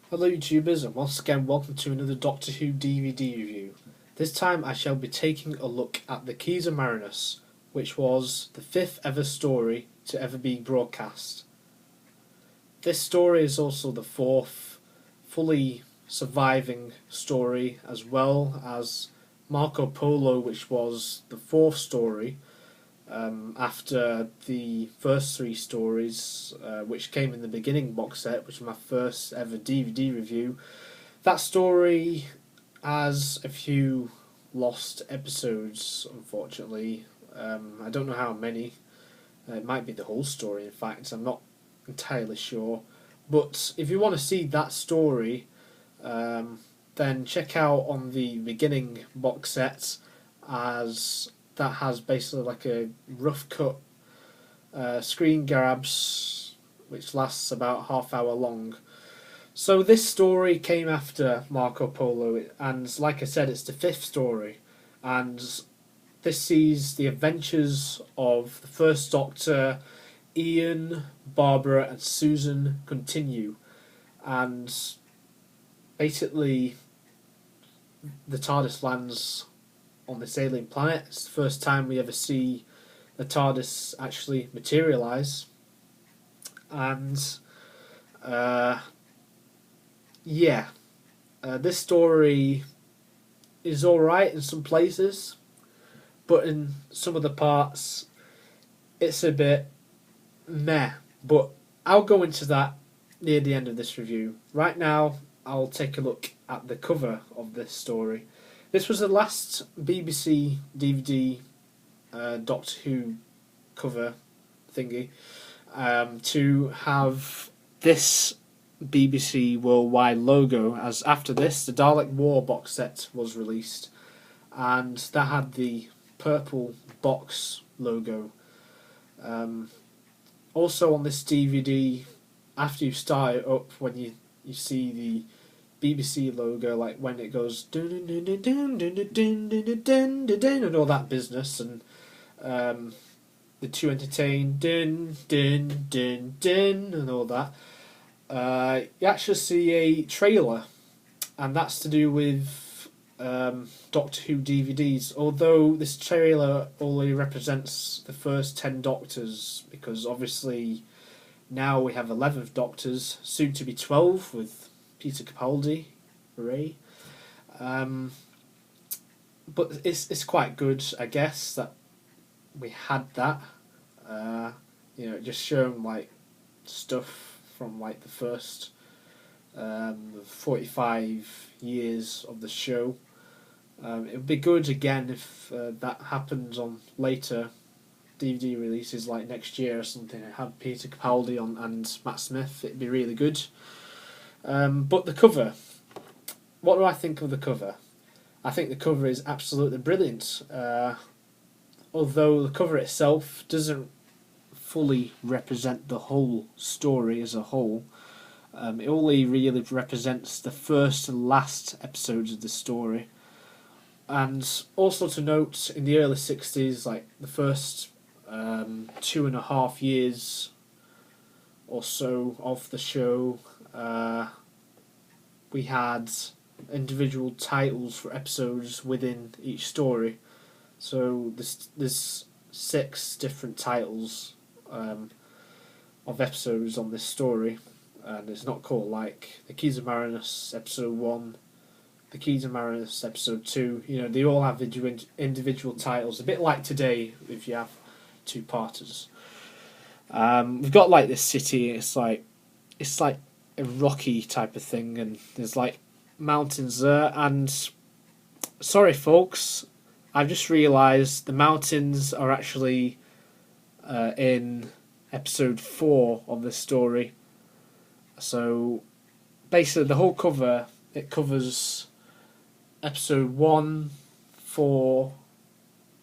Hello YouTubers, and once again welcome to another Doctor Who DVD review. This time I shall be taking a look at The Keys of Marinus, which was the 5th ever story to ever be broadcast. This story is also the 4th fully surviving story, as well as Marco Polo, which was the 4th story after the first 3 stories, which came in the beginning box set, which was my first ever DVD review. That story has a few lost episodes, unfortunately. I don't know how many. It might be the whole story, in fact. I'm not entirely sure. But if you want to see that story, then check out on the beginning box set, as that has basically like a rough cut screen grabs which lasts about half-hour long. So this story came after Marco Polo, and like I said, it's the 5th story, and this sees the adventures of the First Doctor, Ian, Barbara and Susan continue, and basically the TARDIS lands on this alien planet. It's the first time we ever see the TARDIS actually materialise, and this story is alright in some places, but in some of the parts it's a bit meh. But I'll go into that near the end of this review. Right now I'll take a look at the cover of this story. This was the last BBC DVD Doctor Who cover thingy to have this BBC Worldwide logo, as after this the Dalek War box set was released, and that had the purple box logo. Also on this DVD, after you start it up, when you see the BBC logo, like when it goes dun dun dun dun dun dun dun dun dun dun dun and all that business, and the To Entertain dun dun dun dun and all that, you actually see a trailer, and that's to do with Doctor Who DVDs. Although this trailer only represents the first 10 Doctors, because obviously now we have 11 Doctors, soon to be 12 with Peter Capaldi, hooray. But it's quite good, I guess, that we had that. Just showing like stuff from like the first 45 years of the show. It would be good again if that happens on later DVD releases, like next year or something. It had Peter Capaldi on and Matt Smith. It'd be really good. But the cover, what do I think of the cover? I think the cover is absolutely brilliant. Although the cover itself doesn't fully represent the whole story as a whole. It only really represents the first and last episodes of the story. And also to note, in the early 60s, like the first 2.5 years or so of the show, we had individual titles for episodes within each story. So there's 6 different titles of episodes on this story, and it's not called like The Keys of Marinus episode 1, The Keys of Marinus episode 2. They all have individual titles, a bit like today if you have 2-parters. We've got like this city. It's like a rocky type of thing, and there's like mountains there. And sorry folks, I've just realised the mountains are actually in episode 4 of this story. So basically the whole cover, it covers episode 1, 4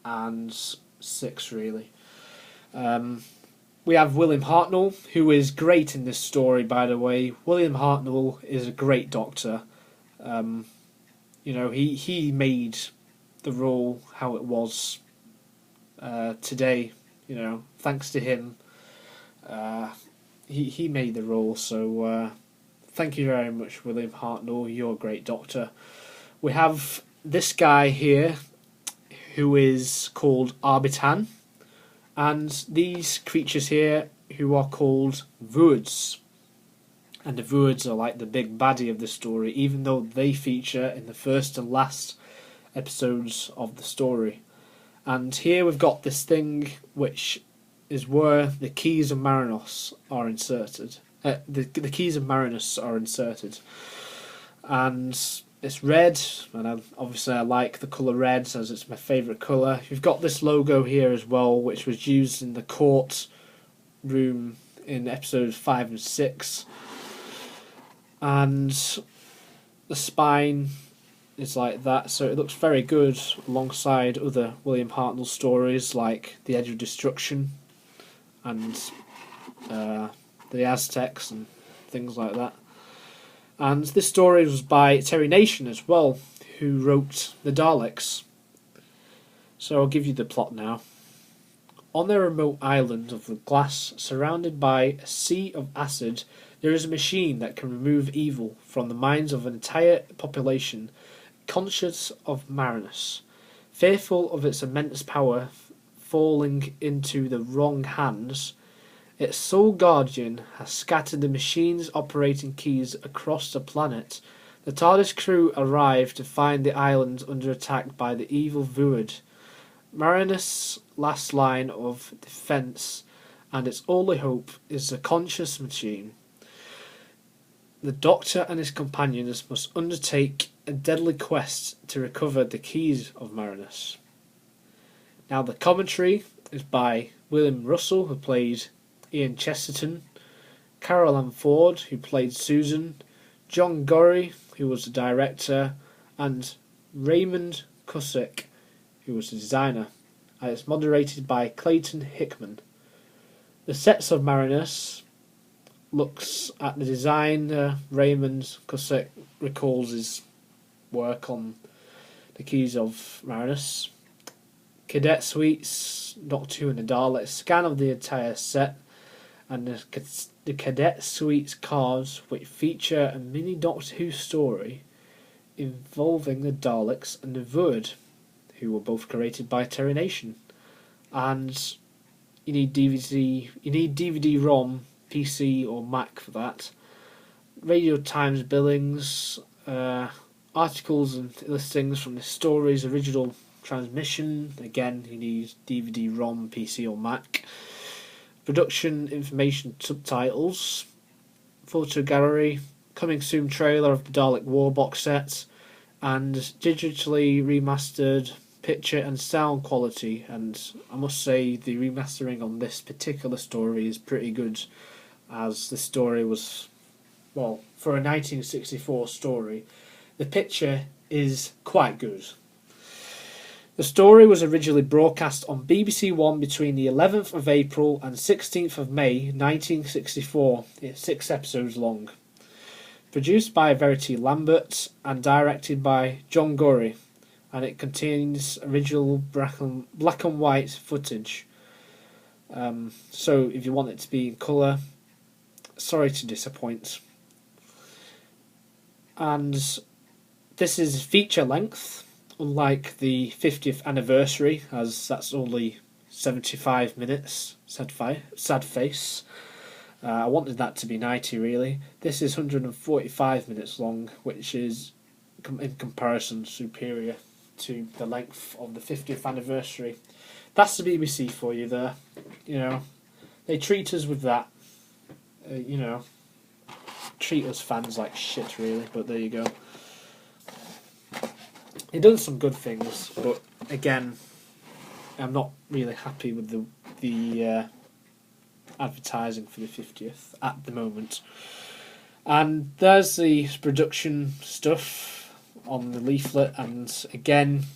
and 6 really. We have William Hartnell, who is great in this story, by the way. William Hartnell is a great Doctor. He made the role how it was today. Thanks to him, he made the role. So Thank you very much, William Hartnell. You're a great doctor. We have this guy here who is called Arbitan, and these creatures here who are called Vuods. And the Vuods are like the big baddie of the story, even though they feature in the first and last episodes of the story. And here we've got this thing which is where the keys of Marinus are inserted. The keys of Marinus are inserted, and it's red, and obviously I like the colour red as it's my favourite colour. You've got this logo here as well, which was used in the court room in episodes 5 and 6, and the spine is like that, so it looks very good alongside other William Hartnell stories like The Edge of Destruction and the Aztecs and things like that. And this story was by Terry Nation as well, who wrote The Daleks. So I'll give you the plot now. On their remote island of the glass, surrounded by a sea of acid, there is a machine that can remove evil from the minds of an entire population, conscious of Marinus. Fearful of its immense power falling into the wrong hands, its sole guardian has scattered the machine's operating keys across the planet. The TARDIS crew arrive to find the island under attack by the evil Vuod. Marinus' last line of defence and its only hope is the conscious machine. The Doctor and his companions must undertake a deadly quest to recover the keys of Marinus. Now the commentary is by William Russell, who played Ian Chesterton, Carole Ford, who played Susan, John Gorrie, who was the director, and Raymond Cusick, who was the designer, and it's moderated by Clayton Hickman. The sets of Marinus looks at the design. Raymond Cusick recalls his work on the keys of Marinus. Cadet Suites, Doctor Who and the Daleks, scan of the entire set, and the Cadet Suites cards, which feature a mini Doctor Who story involving the Daleks and the Vuod, who were both created by Terry Nation. And you need DVD-ROM, PC or Mac for that. Radio Times billings, articles and listings from the story's original transmission. Again, you need DVD-ROM, PC or Mac. Production information subtitles, photo gallery, coming soon trailer of the Dalek War box set, and digitally remastered picture and sound quality. And I must say the remastering on this particular story is pretty good, as the story was, well, for a 1964 story, the picture is quite good. The story was originally broadcast on BBC One between the 11th of April and 16th of May 1964. It's 6 episodes long. Produced by Verity Lambert and directed by John Gorrie, and it contains original black and white footage. So if you want it to be in colour, sorry to disappoint. And this is feature length, unlike the 50th anniversary, as that's only 75 minutes. Sad face. I wanted that to be 90 really. This is 145 minutes long, which is in comparison superior to the length of the 50th anniversary. That's the BBC for you there. You know, they treat us with that. You know, treat us fans like shit really, but there you go. He done some good things, but again, I'm not really happy with the advertising for the 50th at the moment. And there's the production stuff on the leaflet, and again,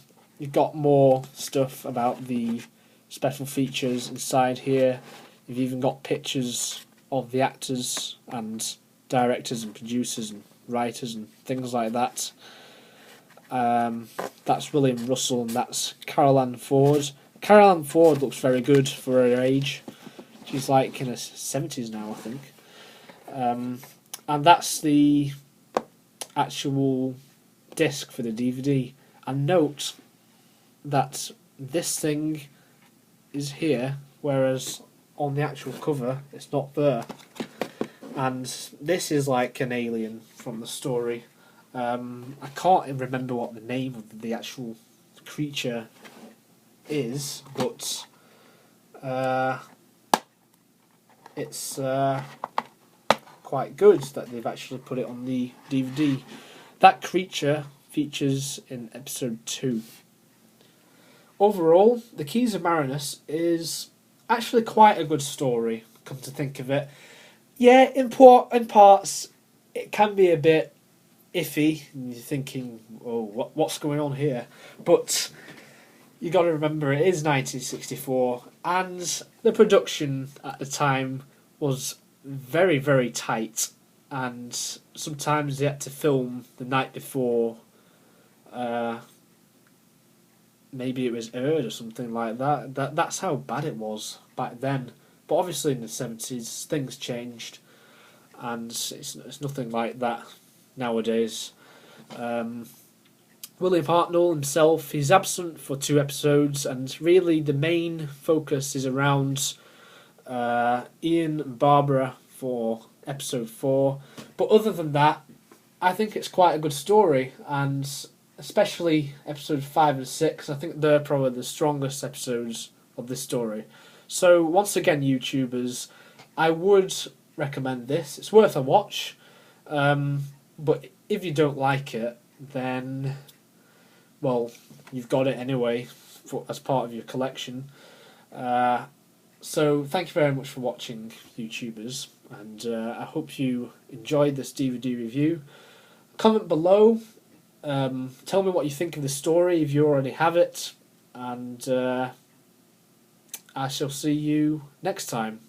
you've got more stuff about the special features inside here. You've even got pictures of the actors and directors and producers and writers and things like that. That's William Russell and that's Carole Ford. Carole Ford looks very good for her age. She's like in her 70s now, I think. And that's the actual disc for the DVD. And note that this thing is here, whereas on the actual cover it's not there. And this is like an alien from the story. I can't remember what the name of the actual creature is, but it's quite good that they've actually put it on the DVD. That creature features in episode 2. Overall, The Keys of Marinus is actually quite a good story, come to think of it. Yeah, in parts, it can be a bit iffy, and you're thinking, oh, what's going on here? But you got to remember it is 1964, and the production at the time was very, very tight, and sometimes they had to film the night before maybe it was aired or something like that. That's how bad it was back then. But obviously in the 70s things changed, and it's nothing like that nowadays. William Hartnell himself, he's absent for 2 episodes, and really the main focus is around Ian and Barbara for episode 4. But other than that, I think it's quite a good story, and especially episode 5 and 6, I think they're probably the strongest episodes of this story. So once again, YouTubers, I would recommend this. It's worth a watch, but if you don't like it, then, well, you've got it anyway as part of your collection. So thank you very much for watching, YouTubers, and I hope you enjoyed this DVD review. Comment below, tell me what you think of the story if you already have it, and I shall see you next time.